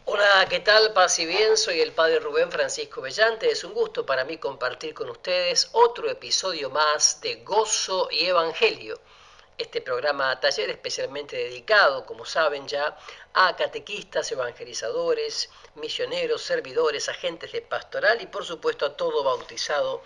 Hola, ¿qué tal? Paz y bien, soy el Padre Rubén Francisco Bellante. Es un gusto para mí compartir con ustedes otro episodio más de Gozo y Evangelio. Este programa taller especialmente dedicado, como saben ya, a catequistas, evangelizadores, misioneros, servidores, agentes de pastoral y por supuesto a todo bautizado.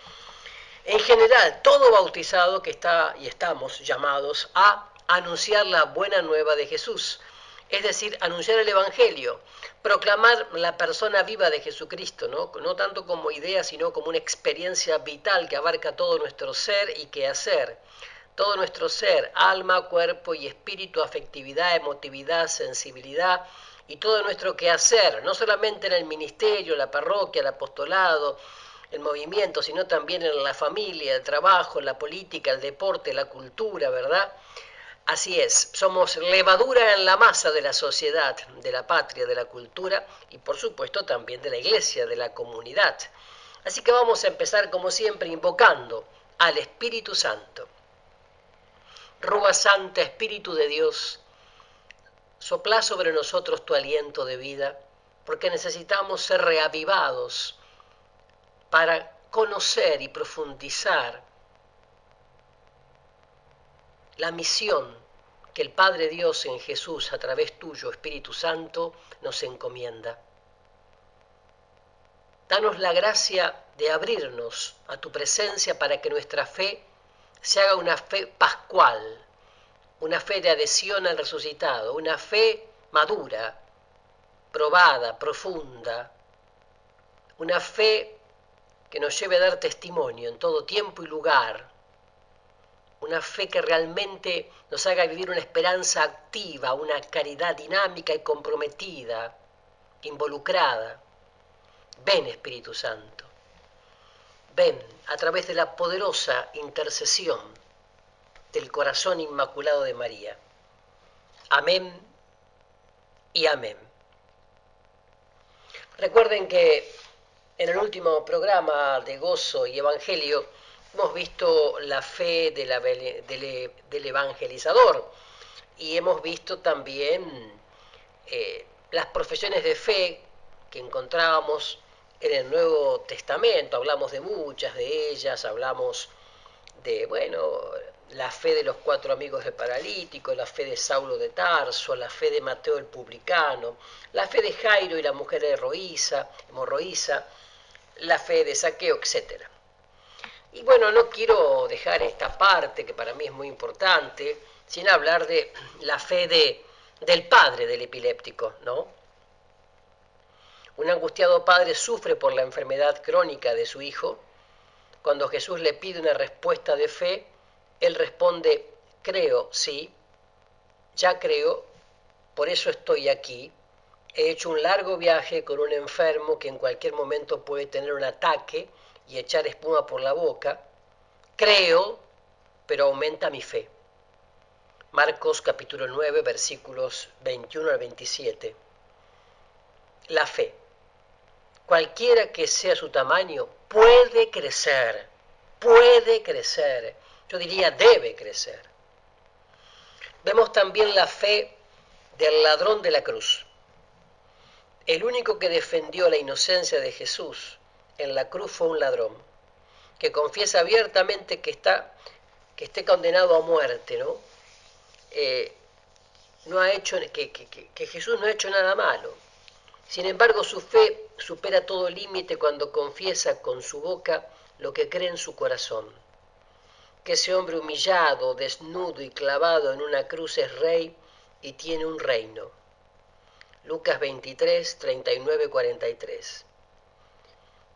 En general, todo bautizado que está y estamos llamados a anunciar la buena nueva de Jesús, es decir, anunciar el Evangelio, proclamar la persona viva de Jesucristo, no tanto como idea, sino como una experiencia vital que abarca todo nuestro ser y quehacer. Todo nuestro ser, alma, cuerpo y espíritu, afectividad, emotividad, sensibilidad y todo nuestro quehacer, no solamente en el ministerio, la parroquia, el apostolado, el movimiento, sino también en la familia, el trabajo, la política, el deporte, la cultura, ¿verdad? Así es, somos levadura en la masa de la sociedad, de la patria, de la cultura y por supuesto también de la iglesia, de la comunidad. Así que vamos a empezar como siempre invocando al Espíritu Santo. Rúa Santa, Espíritu de Dios, sopla sobre nosotros tu aliento de vida, porque necesitamos ser reavivados para conocer y profundizar la misión que el Padre Dios en Jesús, a través tuyo, Espíritu Santo, nos encomienda. Danos la gracia de abrirnos a tu presencia para que nuestra fe se haga una fe pascual, una fe de adhesión al resucitado, una fe madura, probada, profunda, una fe que nos lleve a dar testimonio en todo tiempo y lugar, una fe que realmente nos haga vivir una esperanza activa, una caridad dinámica y comprometida, involucrada. Ven, Espíritu Santo, ven a través de la poderosa intercesión del corazón inmaculado de María. Amén y amén. Recuerden que en el último programa de Gozo y Evangelio hemos visto la fe del evangelizador y hemos visto también las profesiones de fe que encontrábamos en el Nuevo Testamento. Hablamos de muchas de ellas, hablamos de, la fe de los 4 amigos del paralítico, la fe de Saulo de Tarso, la fe de Mateo el publicano, la fe de Jairo y la mujer hemorroísa, la fe de Zaqueo, etc. Y bueno, no quiero dejar esta parte que para mí es muy importante sin hablar de la fe del padre del epiléptico, ¿no? Un angustiado padre sufre por la enfermedad crónica de su hijo. Cuando Jesús le pide una respuesta de fe, él responde: creo, sí, ya creo, por eso estoy aquí. He hecho un largo viaje con un enfermo que en cualquier momento puede tener un ataque y echar espuma por la boca. Creo, pero aumenta mi fe. Marcos capítulo 9, versículos 21 al 27. La fe, cualquiera que sea su tamaño, puede crecer, yo diría debe crecer. Vemos también la fe del ladrón de la cruz. El único que defendió la inocencia de Jesús en la cruz fue un ladrón, que confiesa abiertamente que esté condenado a muerte, ¿no? No ha hecho, que Jesús no ha hecho nada malo. Sin embargo, su fe supera todo límite cuando confiesa con su boca lo que cree en su corazón. Que ese hombre humillado, desnudo y clavado en una cruz es rey y tiene un reino. Lucas 23, 39, 43.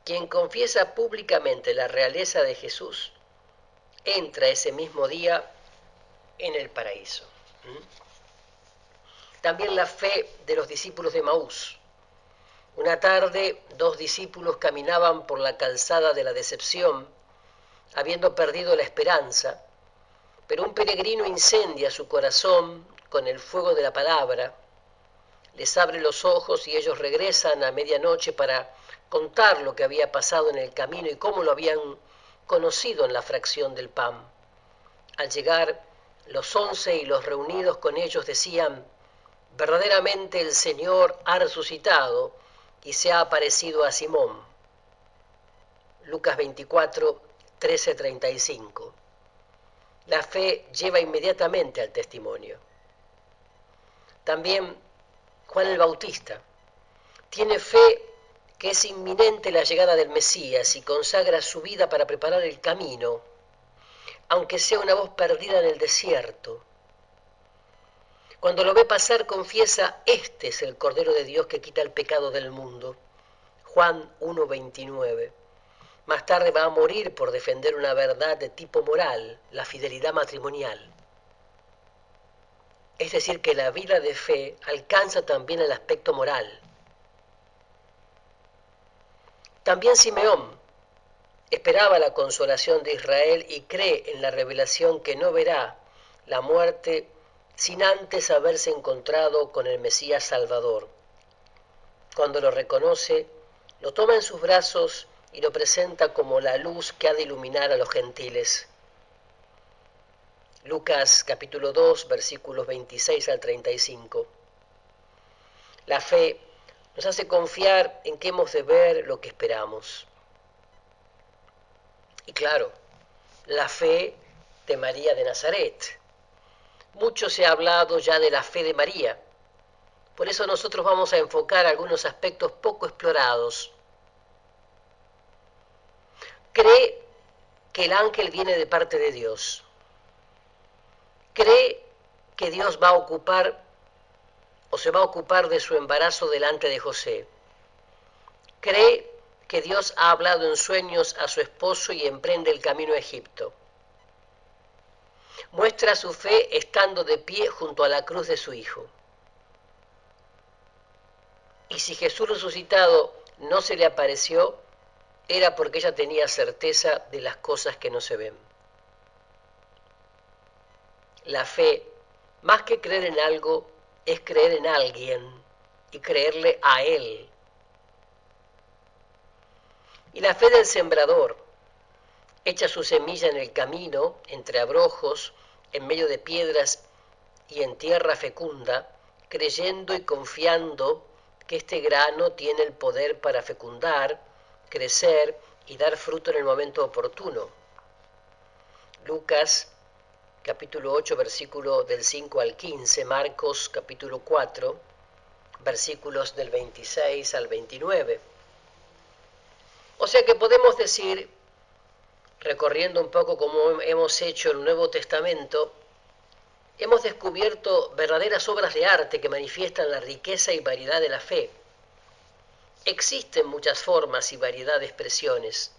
Quien confiesa públicamente la realeza de Jesús, entra ese mismo día en el paraíso. También la fe de los discípulos de Maús. Una tarde, 2 discípulos caminaban por la calzada de la decepción, habiendo perdido la esperanza, pero un peregrino incendia su corazón con el fuego de la palabra, les abre los ojos y ellos regresan a medianoche para contar lo que había pasado en el camino y cómo lo habían conocido en la fracción del pan. Al llegar, los 11 y los reunidos con ellos decían: verdaderamente el Señor ha resucitado y se ha aparecido a Simón. Lucas 24, 13-35. La fe lleva inmediatamente al testimonio. También Juan el Bautista tiene fe que es inminente la llegada del Mesías y consagra su vida para preparar el camino, aunque sea una voz perdida en el desierto. Cuando lo ve pasar confiesa: este es el Cordero de Dios que quita el pecado del mundo. Juan 1:29. Más tarde va a morir por defender una verdad de tipo moral, la fidelidad matrimonial. Es decir, que la vida de fe alcanza también el aspecto moral. También Simeón esperaba la consolación de Israel y cree en la revelación que no verá la muerte sin antes haberse encontrado con el Mesías Salvador. Cuando lo reconoce, lo toma en sus brazos y lo presenta como la luz que ha de iluminar a los gentiles. Lucas capítulo 2, versículos 26-35. La fe nos hace confiar en que hemos de ver lo que esperamos. Y claro, la fe de María de Nazaret. Mucho se ha hablado ya de la fe de María. Por eso nosotros vamos a enfocar algunos aspectos poco explorados. Cree que el ángel viene de parte de Dios. Cree que Dios va a ocupar o se va a ocupar de su embarazo delante de José. Cree que Dios ha hablado en sueños a su esposo y emprende el camino a Egipto. Muestra su fe estando de pie junto a la cruz de su Hijo. Y si Jesús resucitado no se le apareció, era porque ella tenía certeza de las cosas que no se ven. La fe, más que creer en algo, es creer en alguien y creerle a Él. Y la fe del sembrador echa su semilla en el camino, entre abrojos, en medio de piedras y en tierra fecunda, creyendo y confiando que este grano tiene el poder para fecundar, crecer y dar fruto en el momento oportuno. Lucas capítulo 8, versículo del 5 al 15, Marcos capítulo 4, versículos del 26 al 29. O sea que podemos decir, recorriendo un poco como hemos hecho el Nuevo Testamento, hemos descubierto verdaderas obras de arte que manifiestan la riqueza y variedad de la fe. Existen muchas formas y variedad de expresiones,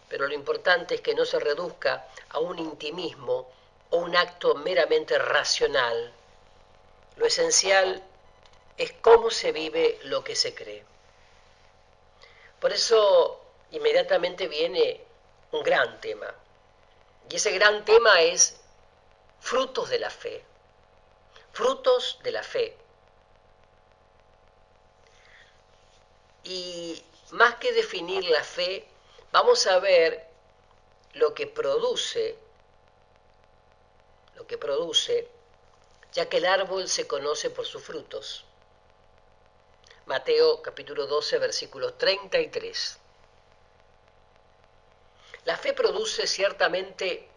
pero lo importante es que no se reduzca a un intimismo o un acto meramente racional. Lo esencial es cómo se vive lo que se cree. Por eso inmediatamente viene un gran tema. Y ese gran tema es frutos de la fe. Frutos de la fe. Y más que definir la fe, vamos a ver lo que produce, ya que el árbol se conoce por sus frutos. Mateo capítulo 12, versículos 33. La fe produce ciertamente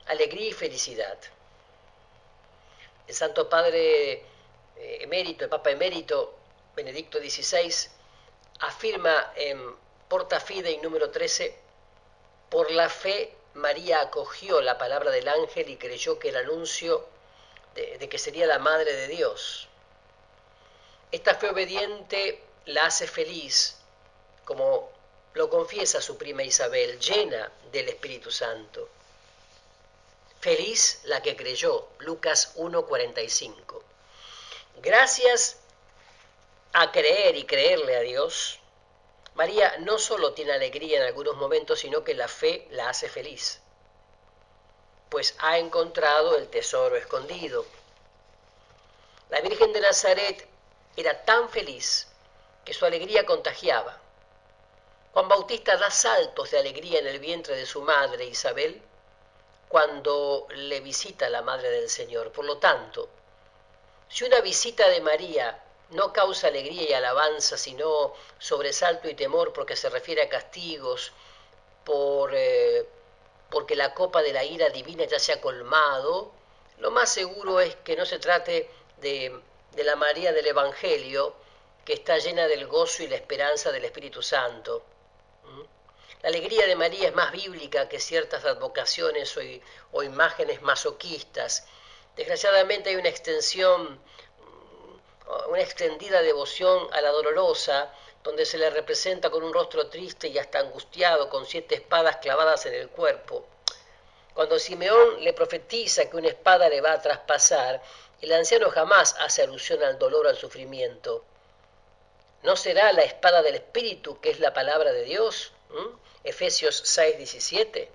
alegría y felicidad. El Santo Padre emérito, el Papa emérito, Benedicto XVI, afirma en Porta Fidei número 13, por la fe María acogió la palabra del ángel y creyó que el anuncio de que sería la Madre de Dios. Esta fe obediente la hace feliz, como lo confiesa su prima Isabel, llena del Espíritu Santo. Feliz la que creyó, Lucas 1:45. Gracias a creer y creerle a Dios, María no solo tiene alegría en algunos momentos, sino que la fe la hace feliz, pues ha encontrado el tesoro escondido. La Virgen de Nazaret era tan feliz que su alegría contagiaba. Juan Bautista da saltos de alegría en el vientre de su madre Isabel cuando le visita la Madre del Señor. Por lo tanto, Si una visita de María no causa alegría y alabanza, sino sobresalto y temor porque se refiere a castigos, por, porque la copa de la ira divina ya se ha colmado, lo más seguro es que no se trate de la María del Evangelio, que está llena del gozo y la esperanza del Espíritu Santo. La alegría de María es más bíblica que ciertas advocaciones o imágenes masoquistas. Desgraciadamente hay una extendida devoción a la dolorosa, donde se le representa con un rostro triste y hasta angustiado, con 7 espadas clavadas en el cuerpo. Cuando Simeón le profetiza que una espada le va a traspasar, el anciano jamás hace alusión al dolor o al sufrimiento. ¿No será la espada del Espíritu, que es la palabra de Dios? Efesios 6:17.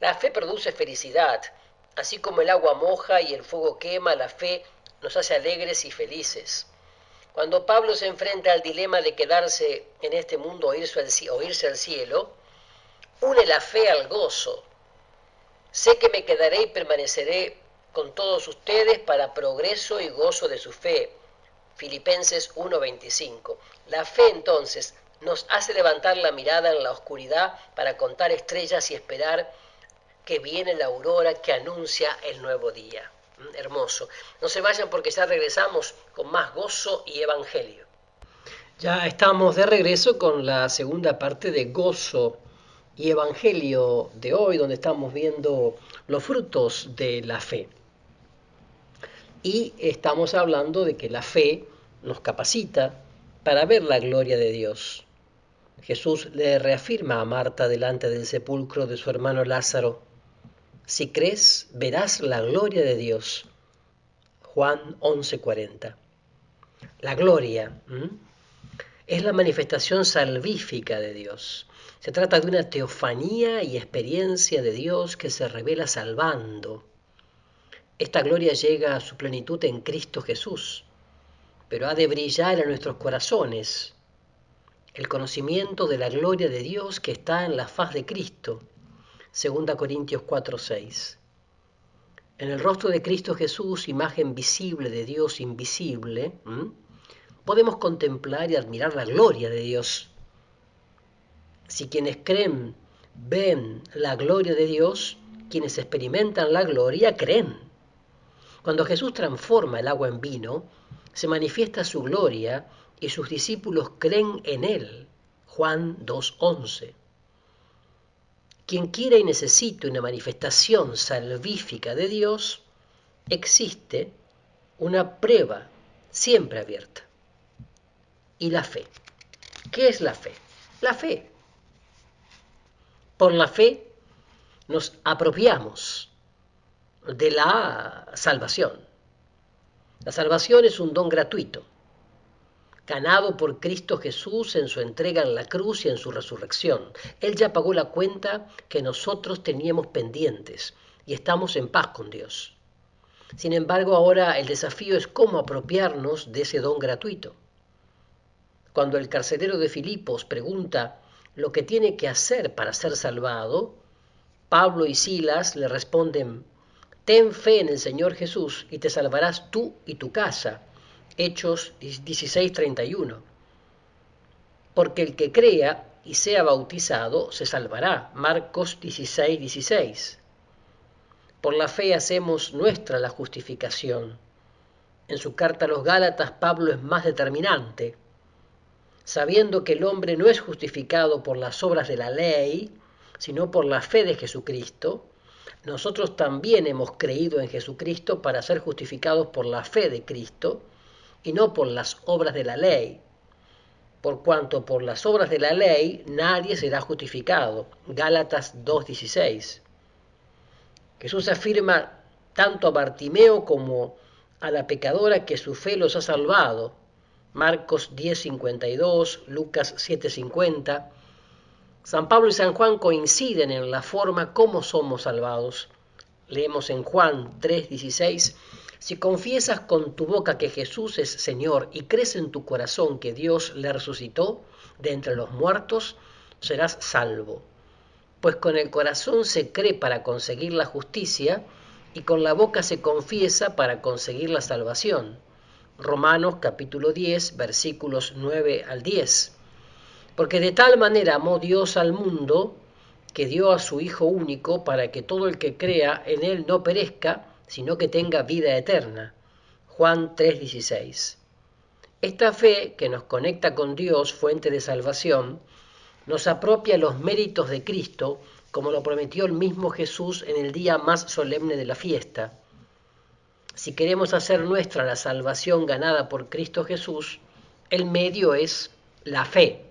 La fe produce felicidad. Así como el agua moja y el fuego quema, la fe nos hace alegres y felices. Cuando Pablo se enfrenta al dilema de quedarse en este mundo o irse al cielo, une la fe al gozo. Sé que me quedaré y permaneceré con todos ustedes para progreso y gozo de su fe. Filipenses 1:25. La fe entonces nos hace levantar la mirada en la oscuridad para contar estrellas y esperar que viene la aurora que anuncia el nuevo día. Hermoso. No se vayan porque ya regresamos con más gozo y evangelio. Ya estamos de regreso con la segunda parte de Gozo y Evangelio de hoy, donde estamos viendo los frutos de la fe. Y estamos hablando de que la fe nos capacita para ver la gloria de Dios. Jesús le reafirma a Marta delante del sepulcro de su hermano Lázaro: si crees, verás la gloria de Dios. Juan 11:40. La gloria es la manifestación salvífica de Dios. Se trata de una teofanía y experiencia de Dios que se revela salvando. Esta gloria llega a su plenitud en Cristo Jesús, pero ha de brillar en nuestros corazones el conocimiento de la gloria de Dios que está en la faz de Cristo. 2 Corintios 4:6. En el rostro de Cristo Jesús, imagen visible de Dios invisible, podemos contemplar y admirar la gloria de Dios. Si quienes creen ven la gloria de Dios, quienes experimentan la gloria creen. Cuando Jesús transforma el agua en vino, se manifiesta su gloria y sus discípulos creen en él. Juan 2:11. Quien quiera y necesite una manifestación salvífica de Dios, existe una prueba siempre abierta. Y la fe. ¿Qué es la fe? La fe. Por la fe nos apropiamos de la salvación. La salvación es un don gratuito, ganado por Cristo Jesús en su entrega en la cruz y en su resurrección. Él ya pagó la cuenta que nosotros teníamos pendientes y estamos en paz con Dios. Sin embargo, ahora el desafío es cómo apropiarnos de ese don gratuito. Cuando el carcelero de Filipos pregunta lo que tiene que hacer para ser salvado, Pablo y Silas le responden: ten fe en el Señor Jesús y te salvarás tú y tu casa. Hechos 16:31. Porque el que crea y sea bautizado se salvará. Marcos 16:16. Por la fe hacemos nuestra la justificación. En su carta a los Gálatas, Pablo es más determinante. Sabiendo que el hombre no es justificado por las obras de la ley, sino por la fe de Jesucristo, nosotros también hemos creído en Jesucristo para ser justificados por la fe de Cristo y no por las obras de la ley. Por cuanto por las obras de la ley nadie será justificado. Gálatas 2:16. Jesús afirma tanto a Bartimeo como a la pecadora que su fe los ha salvado. Marcos 10:52, Lucas 7:50. San Pablo y San Juan coinciden en la forma como somos salvados. Leemos en Juan 3:16: si confiesas con tu boca que Jesús es Señor y crees en tu corazón que Dios le resucitó de entre los muertos, serás salvo. Pues con el corazón se cree para conseguir la justicia y con la boca se confiesa para conseguir la salvación. Romanos capítulo 10, versículos 9 al 10. Porque de tal manera amó Dios al mundo, que dio a su Hijo único para que todo el que crea en Él no perezca, sino que tenga vida eterna. Juan 3:16. Esta fe que nos conecta con Dios, fuente de salvación, nos apropia los méritos de Cristo, como lo prometió el mismo Jesús en el día más solemne de la fiesta. Si queremos hacer nuestra la salvación ganada por Cristo Jesús, el medio es la fe.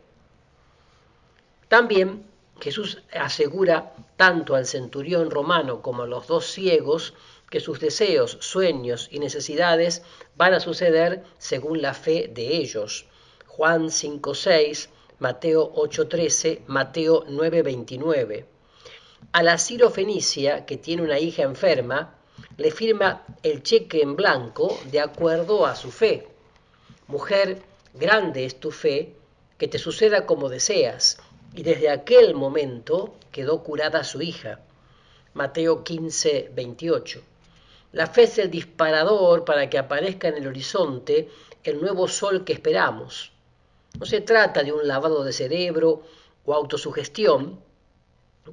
También Jesús asegura tanto al centurión romano como a los dos ciegos que sus deseos, sueños y necesidades van a suceder según la fe de ellos. Juan 5:6, Mateo 8:13, Mateo 9:29. A la sirofenicia, que tiene una hija enferma, le firma el cheque en blanco de acuerdo a su fe. Mujer, grande es tu fe, que te suceda como deseas. Y desde aquel momento quedó curada su hija. Mateo 15:28. La fe es el disparador para que aparezca en el horizonte el nuevo sol que esperamos. No se trata de un lavado de cerebro o autosugestión,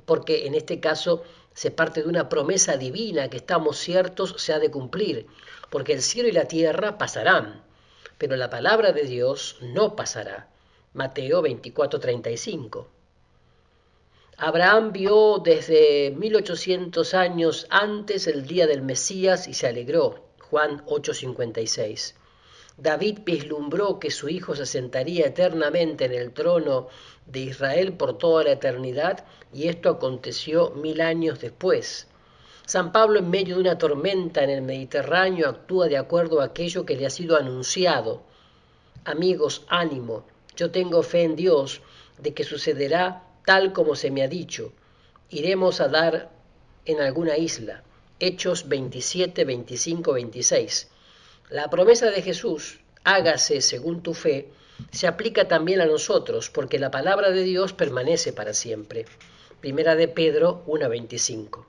porque en este caso se parte de una promesa divina que estamos ciertos se ha de cumplir, porque el cielo y la tierra pasarán, pero la palabra de Dios no pasará. Mateo 24:35. Abraham vio desde 1800 años antes el día del Mesías y se alegró. Juan 8:56. David vislumbró que su hijo se sentaría eternamente en el trono de Israel por toda la eternidad, y esto aconteció 1000 años después. San Pablo, en medio de una tormenta en el Mediterráneo, actúa de acuerdo a aquello que le ha sido anunciado. Amigos, ánimo, yo tengo fe en Dios de que sucederá tal como se me ha dicho. Iremos a dar en alguna isla. Hechos 27, 25, 26. La promesa de Jesús, hágase según tu fe, se aplica también a nosotros, porque la palabra de Dios permanece para siempre. Primera de Pedro 1:25.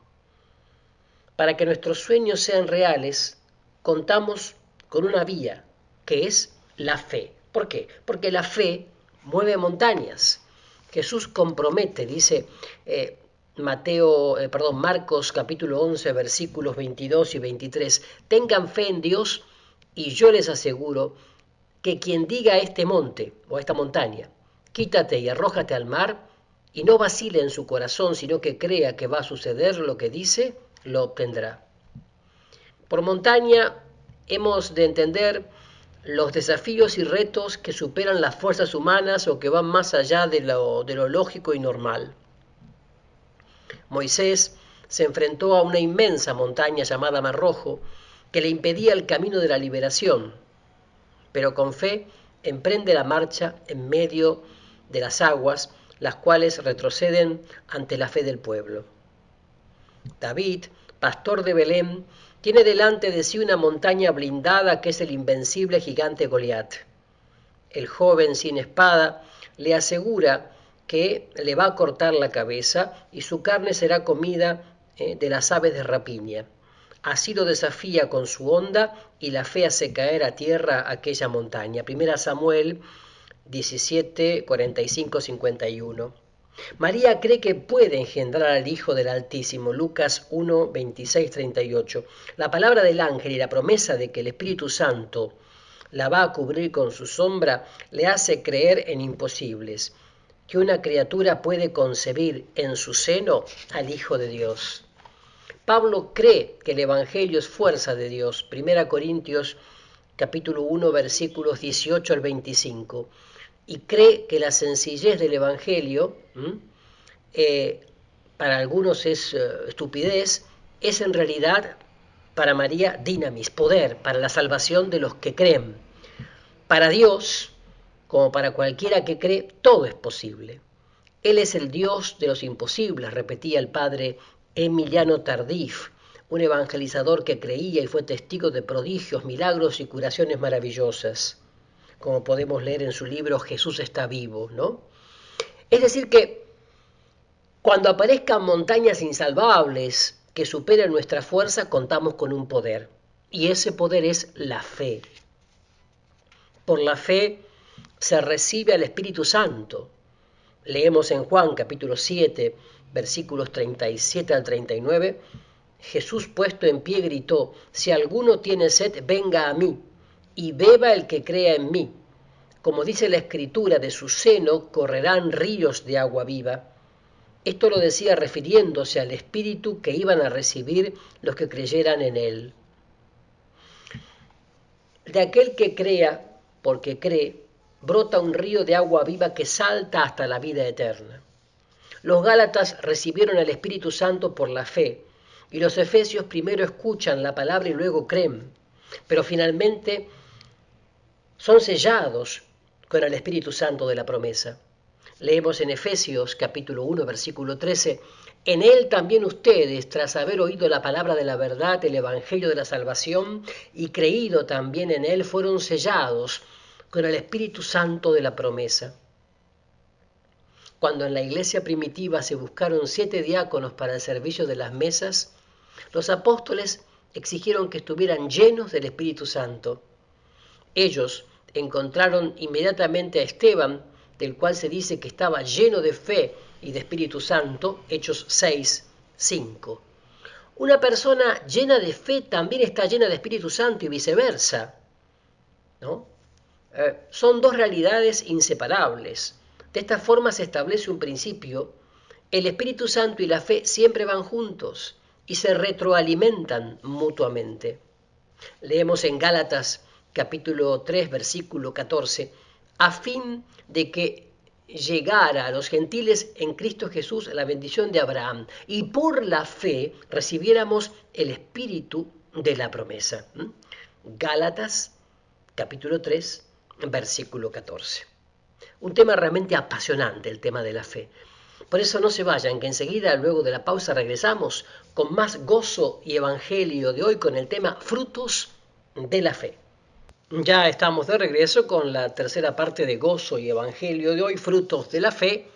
Para que nuestros sueños sean reales, contamos con una vía, que es la fe. ¿Por qué? Porque la fe mueve montañas. Jesús compromete, dice Marcos capítulo 11, versículos 22 y 23, tengan fe en Dios y yo les aseguro que quien diga a este monte o a esta montaña, quítate y arrójate al mar, y no vacile en su corazón, sino que crea que va a suceder lo que dice, lo obtendrá. Por montaña hemos de entender los desafíos y retos que superan las fuerzas humanas o que van más allá de lo lógico y normal. Moisés se enfrentó a una inmensa montaña llamada Mar Rojo que le impedía el camino de la liberación, pero con fe emprende la marcha en medio de las aguas, las cuales retroceden ante la fe del pueblo. David, pastor de Belén, tiene delante de sí una montaña blindada que es el invencible gigante Goliat. El joven sin espada le asegura que le va a cortar la cabeza y su carne será comida de las aves de rapiña. Así lo desafía con su onda y la fe hace caer a tierra aquella montaña. Primera Samuel 17, 45, 51. María cree que puede engendrar al Hijo del Altísimo, Lucas 1, 26, 38. La palabra del ángel y la promesa de que el Espíritu Santo la va a cubrir con su sombra le hace creer en imposibles, que una criatura puede concebir en su seno al Hijo de Dios. Pablo cree que el Evangelio es fuerza de Dios, 1 Corintios capítulo 1, versículos 18 al 25. Y cree que la sencillez del Evangelio, para algunos es estupidez, es en realidad para María dinamis, poder, para la salvación de los que creen. Para Dios, como para cualquiera que cree, todo es posible. Él es el Dios de los imposibles, repetía el padre Emiliano Tardif, un evangelizador que creía y fue testigo de prodigios, milagros y curaciones maravillosas, como podemos leer en su libro Jesús está vivo, ¿no? Es decir que cuando aparezcan montañas insalvables que supera nuestra fuerza, contamos con un poder. Y ese poder es la fe. Por la fe se recibe al Espíritu Santo. Leemos en Juan capítulo 7, versículos 37 al 39. Jesús puesto en pie gritó: si alguno tiene sed, venga a mí, y beba el que crea en mí. Como dice la Escritura, de su seno correrán ríos de agua viva. Esto lo decía refiriéndose al Espíritu que iban a recibir los que creyeran en él. De aquel que crea, porque cree, brota un río de agua viva que salta hasta la vida eterna. Los Gálatas recibieron el Espíritu Santo por la fe, y los efesios primero escuchan la palabra y luego creen, pero finalmente son sellados con el Espíritu Santo de la promesa. Leemos en Efesios capítulo 1, versículo 13, en él también ustedes, tras haber oído la palabra de la verdad, el evangelio de la salvación, y creído también en él, fueron sellados con el Espíritu Santo de la promesa. Cuando en la iglesia primitiva se buscaron 7 diáconos para el servicio de las mesas, los apóstoles exigieron que estuvieran llenos del Espíritu Santo. Ellos encontraron inmediatamente a Esteban, del cual se dice que estaba lleno de fe y de Espíritu Santo, Hechos 6, 5. Una persona llena de fe también está llena de Espíritu Santo y viceversa, ¿no? Son dos realidades inseparables. De esta forma se establece un principio: el Espíritu Santo y la fe siempre van juntos y se retroalimentan mutuamente. Leemos en Gálatas capítulo 3, versículo 14, a fin de que llegara a los gentiles en Cristo Jesús la bendición de Abraham, y por la fe recibiéramos el espíritu de la promesa. Gálatas capítulo 3, versículo 14. Un tema realmente apasionante, el tema de la fe. Por eso no se vayan, que enseguida, luego de la pausa, regresamos con más gozo y evangelio de hoy con el tema frutos de la fe. Ya estamos de regreso con la tercera parte de gozo y evangelio de hoy, frutos de la fe.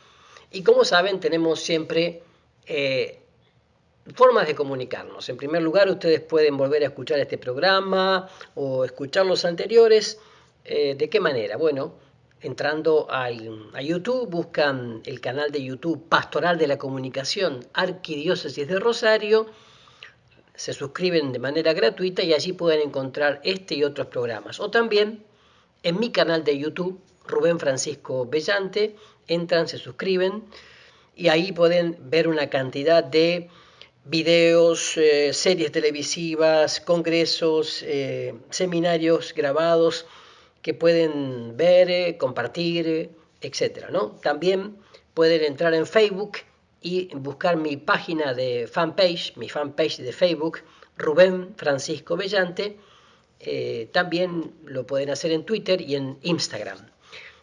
Y como saben, tenemos siempre formas de comunicarnos. En primer lugar, ustedes pueden volver a escuchar este programa o escuchar los anteriores. ¿De qué manera? Bueno, entrando a YouTube, buscan el canal de YouTube Pastoral de la Comunicación Arquidiócesis de Rosario, se suscriben de manera gratuita y allí pueden encontrar este y otros programas. O también en mi canal de YouTube, Rubén Francisco Bellante, entran, se suscriben y ahí pueden ver una cantidad de videos, series televisivas, congresos, seminarios grabados que pueden ver, compartir, etc., ¿no? También pueden entrar en Facebook y buscar mi página de fanpage, mi fanpage de Facebook, Rubén Francisco Bellante. También lo pueden hacer en Twitter y en Instagram.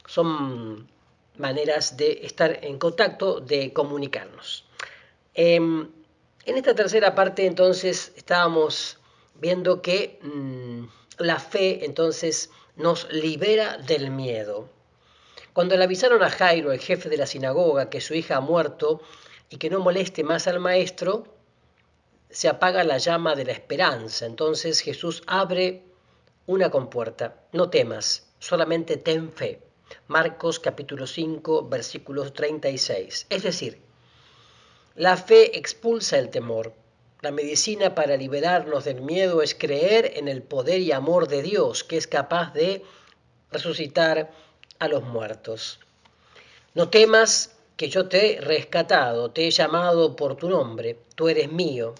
Son maneras de estar en contacto, de comunicarnos. En esta tercera parte, entonces, estábamos viendo que la fe, entonces, nos libera del miedo. Cuando le avisaron a Jairo, el jefe de la sinagoga, que su hija ha muerto y que no moleste más al maestro, se apaga la llama de la esperanza. Entonces Jesús abre una compuerta. No temas, solamente ten fe. Marcos capítulo 5, versículos 36. Es decir, la fe expulsa el temor. La medicina para liberarnos del miedo es creer en el poder y amor de Dios, que es capaz de resucitar a los muertos. No temas, que yo te he rescatado, te he llamado por tu nombre, tú eres mío.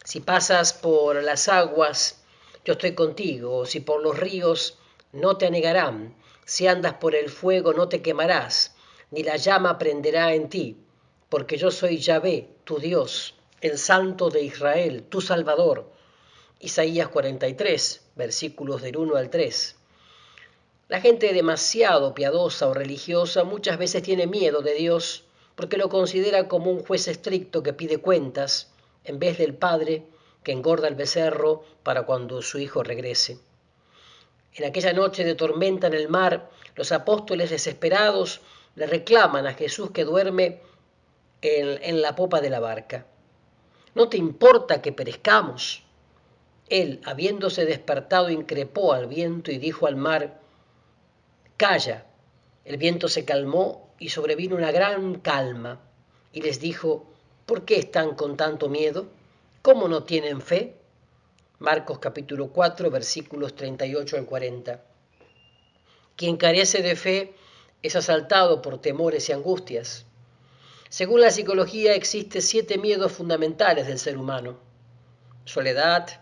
Si pasas por las aguas, yo estoy contigo. Si por los ríos, no te anegarán. Si andas por el fuego, no te quemarás, ni la llama prenderá en ti, porque yo soy Yahvé, tu Dios, el Santo de Israel, tu Salvador. Isaías 43, versículos del 1 al 3. La gente demasiado piadosa o religiosa muchas veces tiene miedo de Dios porque lo considera como un juez estricto que pide cuentas en vez del padre que engorda el becerro para cuando su hijo regrese. En aquella noche de tormenta en el mar, los apóstoles desesperados le reclaman a Jesús que duerme en la popa de la barca. ¿No te importa que perezcamos? Él, habiéndose despertado, increpó al viento y dijo al mar: calla. El viento se calmó y sobrevino una gran calma. Y les dijo: ¿por qué están con tanto miedo? ¿Cómo no tienen fe? Marcos capítulo 4, versículos 38 al 40. Quien carece de fe es asaltado por temores y angustias. Según la psicología, existen 7 miedos fundamentales del ser humano: soledad,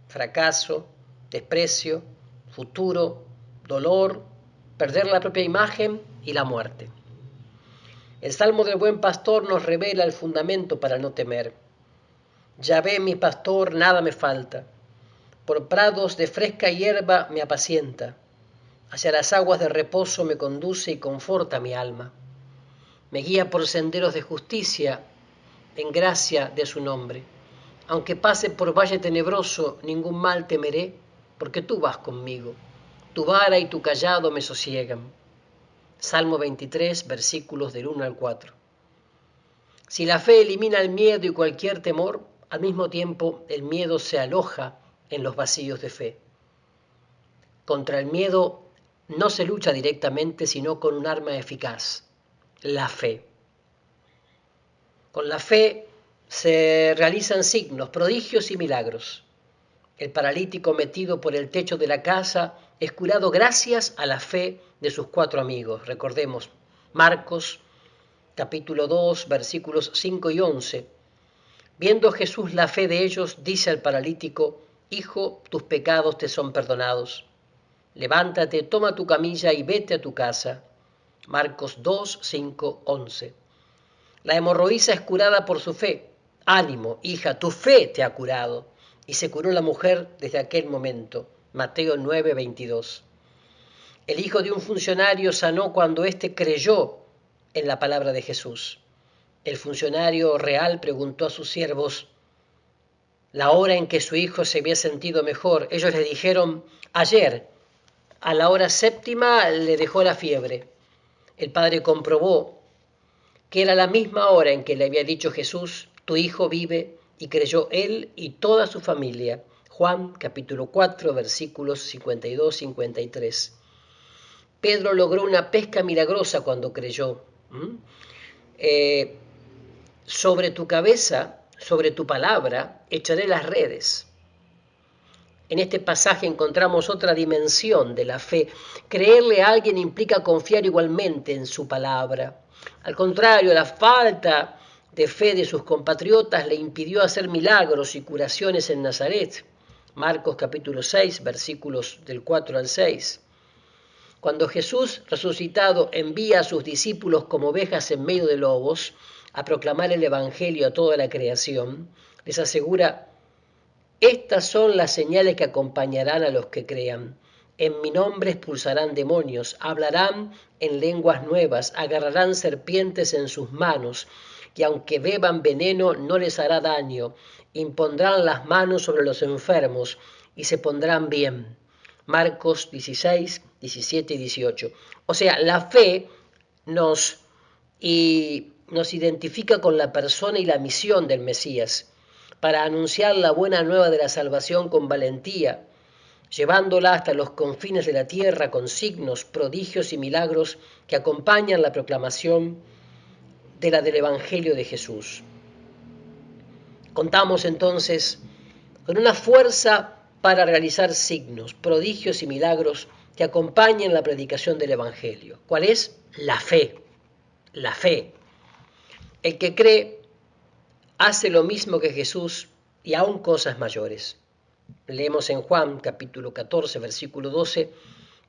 fracaso, desprecio, futuro, dolor, perder la propia imagen y la muerte. El Salmo del Buen Pastor nos revela el fundamento para no temer. Yahvé, mi pastor, nada me falta. Por prados de fresca hierba me apacienta. Hacia las aguas de reposo me conduce y conforta mi alma. Me guía por senderos de justicia, en gracia de su nombre. Aunque pase por valle tenebroso, ningún mal temeré, porque tú vas conmigo. Tu vara y tu cayado me sosiegan. Salmo 23, versículos del 1 al 4. Si la fe elimina el miedo y cualquier temor, al mismo tiempo el miedo se aloja en los vacíos de fe. Contra el miedo no se lucha directamente, sino con un arma eficaz: la fe. Con la fe se realizan signos, prodigios y milagros. El paralítico metido por el techo de la casa es curado gracias a la fe de sus 4 amigos. Recordemos, Marcos capítulo 2, versículos 5 y 11. Viendo Jesús la fe de ellos, dice al paralítico: hijo, tus pecados te son perdonados. Levántate, toma tu camilla y vete a tu casa. Marcos 2, 5, 11. La hemorroísa es curada por su fe. Ánimo, hija, tu fe te ha curado. Y se curó la mujer desde aquel momento. Mateo 9, 22. El hijo de un funcionario sanó cuando éste creyó en la palabra de Jesús. El funcionario real preguntó a sus siervos la hora en que su hijo se había sentido mejor. Ellos le dijeron: ayer, a la hora 7ª, le dejó la fiebre. El padre comprobó que era la misma hora en que le había dicho Jesús: tu hijo vive, y creyó él y toda su familia. Juan capítulo 4, versículos 52-53. Pedro logró una pesca milagrosa cuando creyó. Sobre tu cabeza, sobre tu palabra, echaré las redes. En este pasaje encontramos otra dimensión de la fe. Creerle a alguien implica confiar igualmente en su palabra. Al contrario, la falta de fe de sus compatriotas le impidió hacer milagros y curaciones en Nazaret. Marcos capítulo 6, versículos del 4 al 6. Cuando Jesús resucitado envía a sus discípulos como ovejas en medio de lobos a proclamar el Evangelio a toda la creación, les asegura: estas son las señales que acompañarán a los que crean. En mi nombre expulsarán demonios, hablarán en lenguas nuevas, agarrarán serpientes en sus manos, y aunque beban veneno no les hará daño. Impondrán las manos sobre los enfermos y se pondrán bien. Marcos 16, 17 y 18. O sea, la fe nos identifica con la persona y la misión del Mesías, para anunciar la buena nueva de la salvación con valentía, llevándola hasta los confines de la tierra con signos, prodigios y milagros que acompañan la proclamación del Evangelio de Jesús. Contamos entonces con una fuerza para realizar signos, prodigios y milagros que acompañen la predicación del Evangelio. ¿Cuál es? La fe. La fe. El que cree hace lo mismo que Jesús y aún cosas mayores. Leemos en Juan capítulo 14, versículo 12: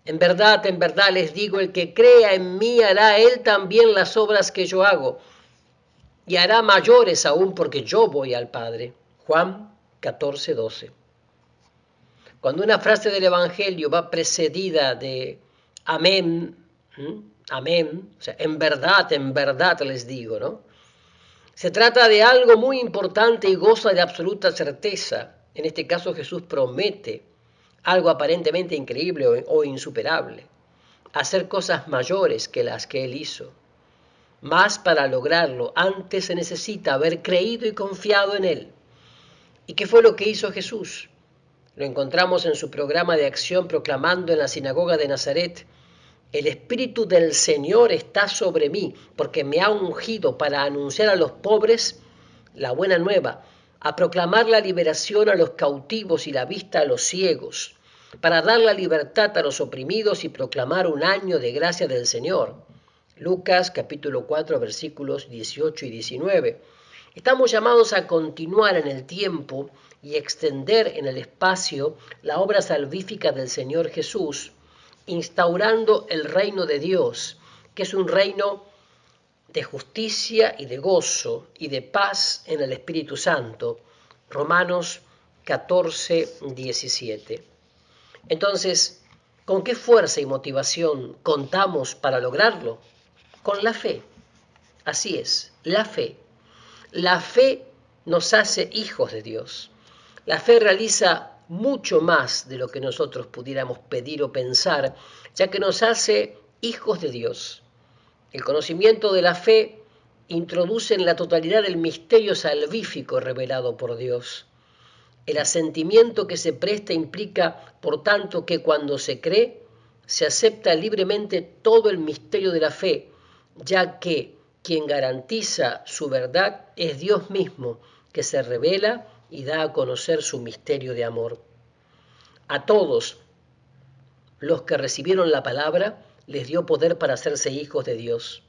en verdad les digo, el que crea en mí hará él también las obras que yo hago, y hará mayores aún, porque yo voy al Padre. Juan 14, 12. Cuando una frase del Evangelio va precedida de amén, amén, o sea, en verdad les digo, ¿no? Se trata de algo muy importante y goza de absoluta certeza. En este caso Jesús promete algo aparentemente increíble o insuperable: hacer cosas mayores que las que Él hizo. Mas para lograrlo, antes se necesita haber creído y confiado en Él. ¿Y qué fue lo que hizo Jesús? Lo encontramos en su programa de acción proclamando en la sinagoga de Nazaret: el Espíritu del Señor está sobre mí, porque me ha ungido para anunciar a los pobres la buena nueva, a proclamar la liberación a los cautivos y la vista a los ciegos, para dar la libertad a los oprimidos y proclamar un año de gracia del Señor. Lucas capítulo 4 versículos 18 y 19. Estamos llamados a continuar en el tiempo y extender en el espacio la obra salvífica del Señor Jesús, instaurando el reino de Dios, que es un reino de justicia y de gozo y de paz en el Espíritu Santo. Romanos 14, 17. Entonces, ¿con qué fuerza y motivación contamos para lograrlo? Con la fe. Así es, la fe. La fe nos hace hijos de Dios. La fe realiza mucho más de lo que nosotros pudiéramos pedir o pensar, ya que nos hace hijos de Dios. El conocimiento de la fe introduce en la totalidad el misterio salvífico revelado por Dios. El asentimiento que se presta implica, por tanto, que cuando se cree, se acepta libremente todo el misterio de la fe, ya que quien garantiza su verdad es Dios mismo, que se revela y da a conocer su misterio de amor. A todos los que recibieron la palabra les dio poder para hacerse hijos de Dios,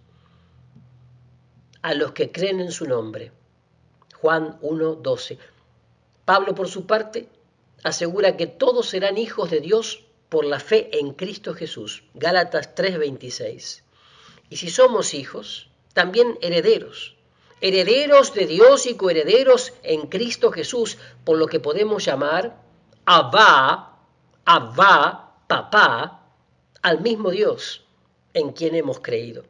a los que creen en su nombre. Juan 1:12. Pablo, por su parte, asegura que todos serán hijos de Dios por la fe en Cristo Jesús. Gálatas 3:26. Y si somos hijos, también herederos. Herederos de Dios y coherederos en Cristo Jesús, por lo que podemos llamar Abba, papá, al mismo Dios en quien hemos creído.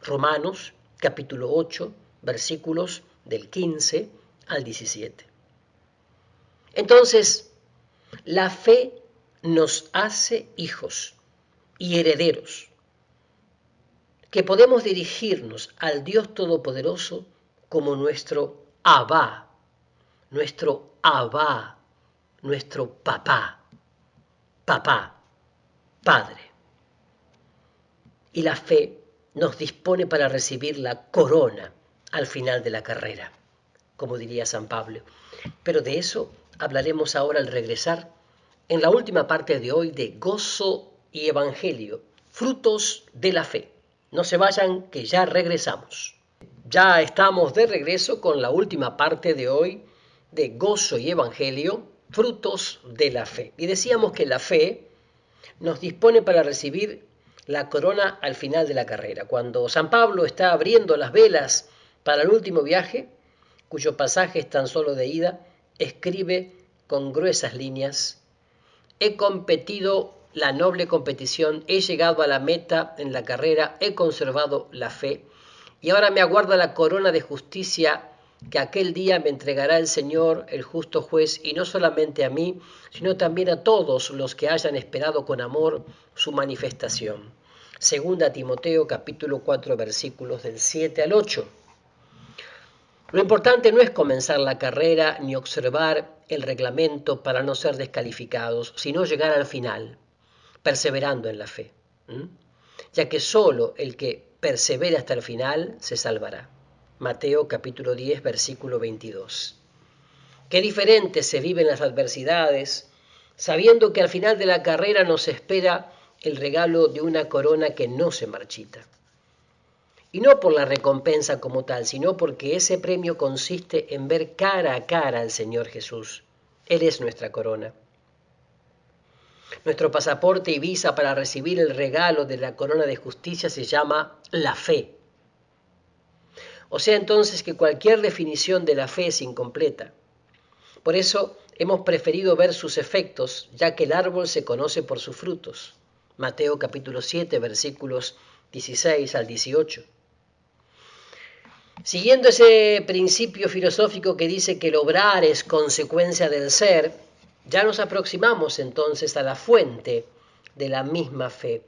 Romanos capítulo 8, versículos del 15 al 17. Entonces, la fe nos hace hijos y herederos, que podemos dirigirnos al Dios Todopoderoso como nuestro Abba, nuestro papá, Padre. Y la fe nos dispone para recibir la corona al final de la carrera, como diría San Pablo. Pero de eso hablaremos ahora al regresar en la última parte de hoy de Gozo y Evangelio, frutos de la fe. No se vayan, que ya regresamos. Ya estamos de regreso con la última parte de hoy de Gozo y Evangelio, frutos de la fe. Y decíamos que la fe nos dispone para recibir la corona al final de la carrera. Cuando San Pablo está abriendo las velas para el último viaje, cuyo pasaje es tan solo de ida, escribe con gruesas líneas: he competido la noble competición, he llegado a la meta en la carrera, he conservado la fe, y ahora me aguarda la corona de justicia que aquel día me entregará el Señor, el justo juez, y no solamente a mí, sino también a todos los que hayan esperado con amor su manifestación. Segunda Timoteo capítulo 4 versículos del 7 al 8. Lo importante no es comenzar la carrera ni observar el reglamento para no ser descalificados, sino llegar al final, perseverando en la fe, ya que solo el que persevera hasta el final se salvará. Mateo capítulo 10 versículo 22. Qué diferente se viven las adversidades, sabiendo que al final de la carrera nos espera el regalo de una corona que no se marchita. Y no por la recompensa como tal, sino porque ese premio consiste en ver cara a cara al Señor Jesús. Él es nuestra corona. Nuestro pasaporte y visa para recibir el regalo de la corona de justicia se llama la fe. O sea entonces que cualquier definición de la fe es incompleta. Por eso hemos preferido ver sus efectos, ya que el árbol se conoce por sus frutos. Mateo capítulo 7, versículos 16 al 18. Siguiendo ese principio filosófico que dice que el obrar es consecuencia del ser, ya nos aproximamos entonces a la fuente de la misma fe,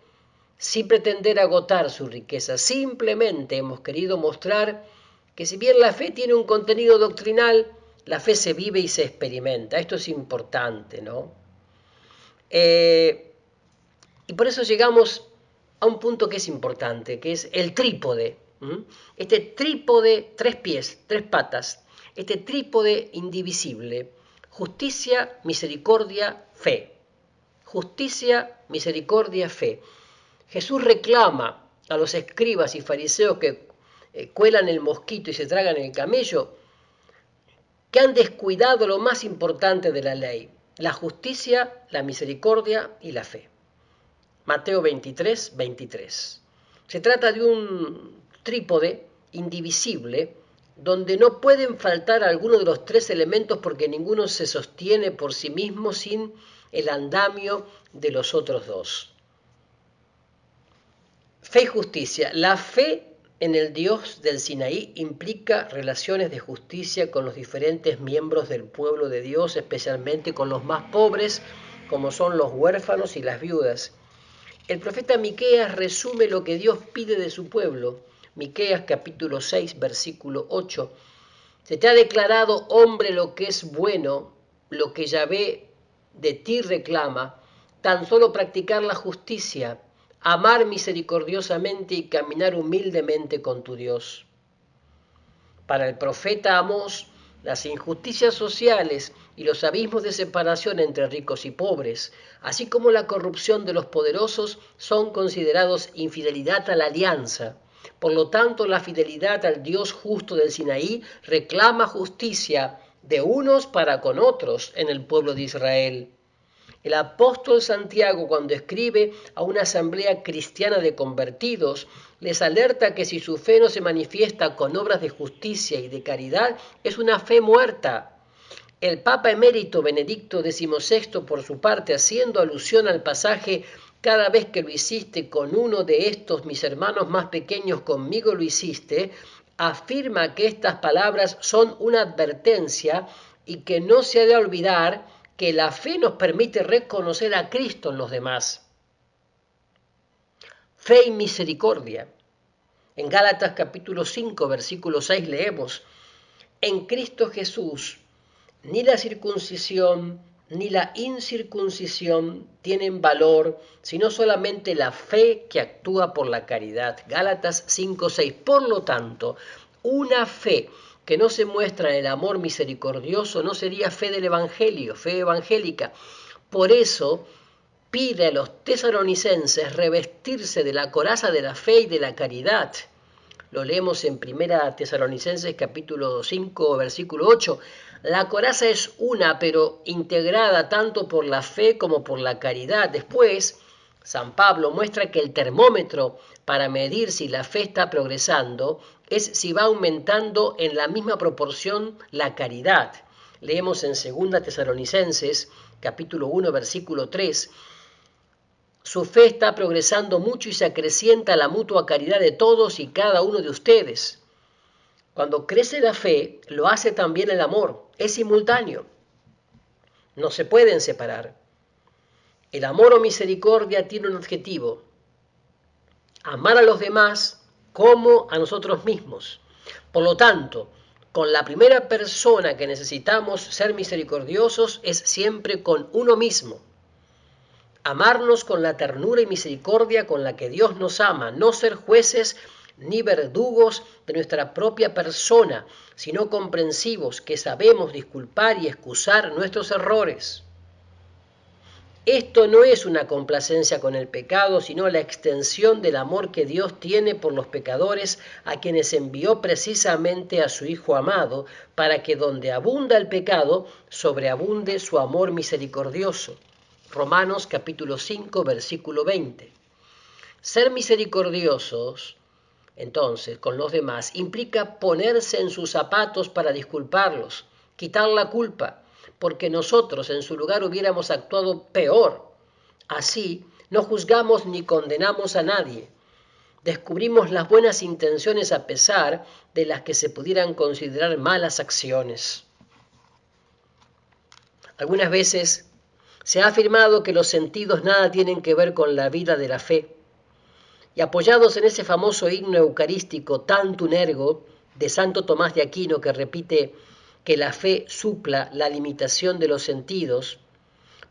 sin pretender agotar su riqueza. Simplemente hemos querido mostrar que si bien la fe tiene un contenido doctrinal, la fe se vive y se experimenta. Esto es importante, ¿no? Y por eso llegamos a un punto que es importante, que es el trípode. Este trípode, 3 pies, 3 patas, este trípode indivisible: justicia, misericordia, fe. Justicia, misericordia, fe. Jesús reclama a los escribas y fariseos que cuelan el mosquito y se tragan el camello, que han descuidado lo más importante de la ley: la justicia, la misericordia y la fe. Mateo 23, 23. Se trata de un trípode indivisible donde no pueden faltar alguno de los 3 elementos, porque ninguno se sostiene por sí mismo sin el andamio de los otros 2. Fe y justicia. La fe en el Dios del Sinaí implica relaciones de justicia con los diferentes miembros del pueblo de Dios, especialmente con los más pobres, como son los huérfanos y las viudas. El profeta Miqueas resume lo que Dios pide de su pueblo. Miqueas capítulo 6, versículo 8. Se te ha declarado, hombre, lo que es bueno, lo que Yahvé de ti reclama, tan solo practicar la justicia, amar misericordiosamente y caminar humildemente con tu Dios. Para el profeta Amós, las injusticias sociales y los abismos de separación entre ricos y pobres, así como la corrupción de los poderosos, son considerados infidelidad a la alianza. Por lo tanto, la fidelidad al Dios justo del Sinaí reclama justicia de unos para con otros en el pueblo de Israel. El apóstol Santiago, cuando escribe a una asamblea cristiana de convertidos, les alerta que si su fe no se manifiesta con obras de justicia y de caridad, es una fe muerta. El Papa emérito Benedicto XVI, por su parte, haciendo alusión al pasaje "cada vez que lo hiciste con uno de estos mis hermanos más pequeños, conmigo lo hiciste", afirma que estas palabras son una advertencia y que no se ha de olvidar que la fe nos permite reconocer a Cristo en los demás. Fe y misericordia. En Gálatas capítulo 5, versículo 6 leemos: en Cristo Jesús ni la circuncisión ni la incircuncisión tienen valor, sino solamente la fe que actúa por la caridad. Gálatas 5, 6. Por lo tanto, una fe que no se muestra en el amor misericordioso no sería fe del Evangelio, fe evangélica. Por eso pide a los tesalonicenses revestirse de la coraza de la fe y de la caridad. Lo leemos en 1 Tesalonicenses capítulo 5, versículo 8. La coraza es una, pero integrada tanto por la fe como por la caridad. Después, San Pablo muestra que el termómetro para medir si la fe está progresando es si va aumentando en la misma proporción la caridad. Leemos en 2 Tesalonicenses capítulo 1, versículo 3. Su fe está progresando mucho y se acrecienta la mutua caridad de todos y cada uno de ustedes. Cuando crece la fe, lo hace también el amor. Es simultáneo. No se pueden separar. El amor o misericordia tiene un objetivo: amar a los demás como a nosotros mismos. Por lo tanto, con la primera persona que necesitamos ser misericordiosos es siempre con uno mismo. Amarnos con la ternura y misericordia con la que Dios nos ama, no ser jueces ni verdugos de nuestra propia persona, sino comprensivos, que sabemos disculpar y excusar nuestros errores. Esto no es una complacencia con el pecado, sino la extensión del amor que Dios tiene por los pecadores, a quienes envió precisamente a su Hijo amado, para que donde abunda el pecado, sobreabunde su amor misericordioso. Romanos capítulo 5, versículo 20. Ser misericordiosos, entonces, con los demás, implica ponerse en sus zapatos para disculparlos, quitar la culpa, porque nosotros en su lugar hubiéramos actuado peor. Así, no juzgamos ni condenamos a nadie. Descubrimos las buenas intenciones a pesar de las que se pudieran considerar malas acciones. Algunas veces se ha afirmado que los sentidos nada tienen que ver con la vida de la fe. Y apoyados en ese famoso himno eucarístico Tantum Ergo de Santo Tomás de Aquino, que que la fe supla la limitación de los sentidos,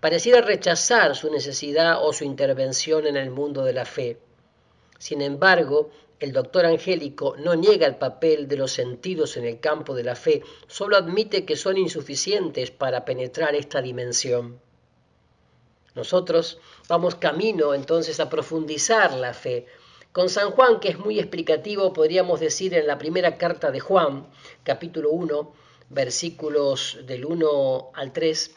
pareciera rechazar su necesidad o su intervención en el mundo de la fe. Sin embargo, el doctor Angélico no niega el papel de los sentidos en el campo de la fe, solo admite que son insuficientes para penetrar esta dimensión. Nosotros vamos camino entonces a profundizar la fe. Con San Juan, que es muy explicativo, podríamos decir en la primera carta de Juan, capítulo 1, versículos del 1 al 3,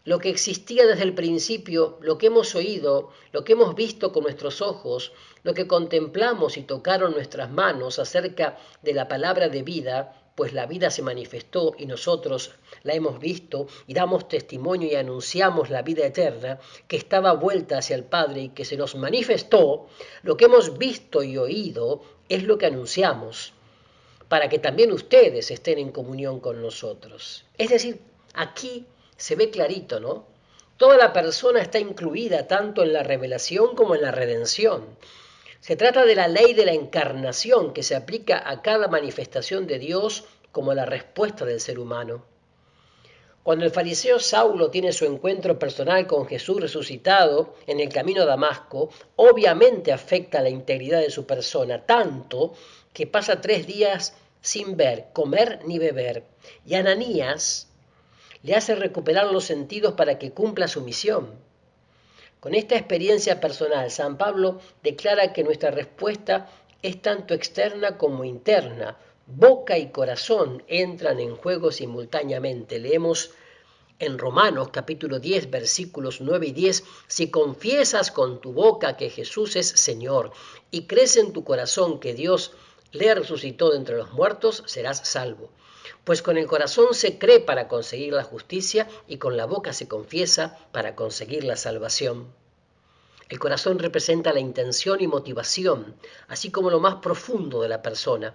lo que existía desde el principio, lo que hemos oído, lo que hemos visto con nuestros ojos, lo que contemplamos y tocaron nuestras manos acerca de la palabra de vida, pues la vida se manifestó y nosotros la hemos visto y damos testimonio y anunciamos la vida eterna que estaba vuelta hacia el Padre y que se nos manifestó. Lo que hemos visto y oído es lo que anunciamos, para que también ustedes estén en comunión con nosotros. Es decir, aquí se ve clarito, ¿no? Toda la persona está incluida tanto en la revelación como en la redención. Se trata de la ley de la encarnación que se aplica a cada manifestación de Dios como la respuesta del ser humano. Cuando el fariseo Saulo tiene su encuentro personal con Jesús resucitado en el camino a Damasco, obviamente afecta la integridad de su persona, tanto que pasa 3 días sin ver, comer ni beber. Y Ananías le hace recuperar los sentidos para que cumpla su misión. Con esta experiencia personal, San Pablo declara que nuestra respuesta es tanto externa como interna. Boca y corazón entran en juego simultáneamente. Leemos en Romanos capítulo 10, versículos 9 y 10, si confiesas con tu boca que Jesús es Señor y crees en tu corazón que Dios le resucitó de entre los muertos, serás salvo. Pues con el corazón se cree para conseguir la justicia y con la boca se confiesa para conseguir la salvación. El corazón representa la intención y motivación, así como lo más profundo de la persona.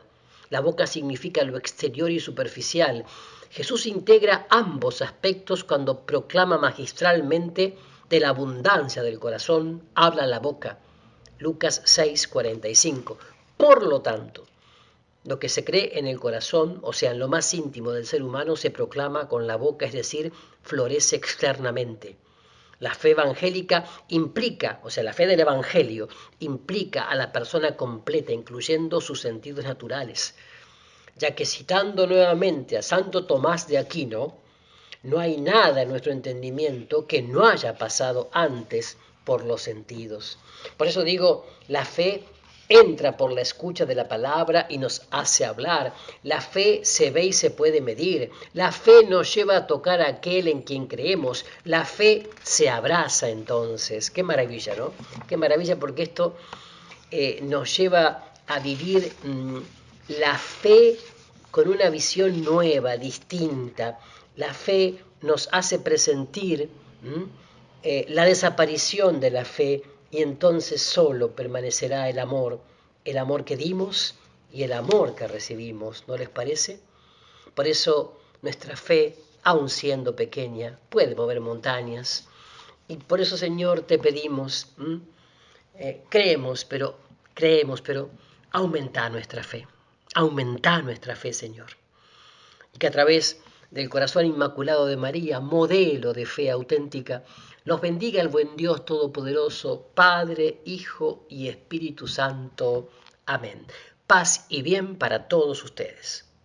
La boca significa lo exterior y superficial. Jesús integra ambos aspectos cuando proclama magistralmente de la abundancia del corazón, habla la boca. Lucas 6:45. Por lo tanto, lo que se cree en el corazón, o sea, en lo más íntimo del ser humano, se proclama con la boca, es decir, florece externamente. La fe evangélica implica, o sea, la fe del Evangelio implica a la persona completa, incluyendo sus sentidos naturales, ya que citando nuevamente a Santo Tomás de Aquino, no hay nada en nuestro entendimiento que no haya pasado antes por los sentidos. Por eso digo, la fe entra por la escucha de la palabra y nos hace hablar. La fe se ve y se puede medir. La fe nos lleva a tocar a aquel en quien creemos. La fe se abraza entonces. Qué maravilla, ¿no? Qué maravilla, porque esto nos lleva a vivir la fe con una visión nueva, distinta. La fe nos hace presentir la desaparición de la fe y entonces solo permanecerá el amor que dimos y el amor que recibimos, ¿no les parece? Por eso nuestra fe, aun siendo pequeña, puede mover montañas. Y por eso, Señor, te pedimos, creemos, pero aumenta nuestra fe, Señor. Y que a través del corazón inmaculado de María, modelo de fe auténtica, los bendiga el buen Dios Todopoderoso, Padre, Hijo y Espíritu Santo. Amén. Paz y bien para todos ustedes.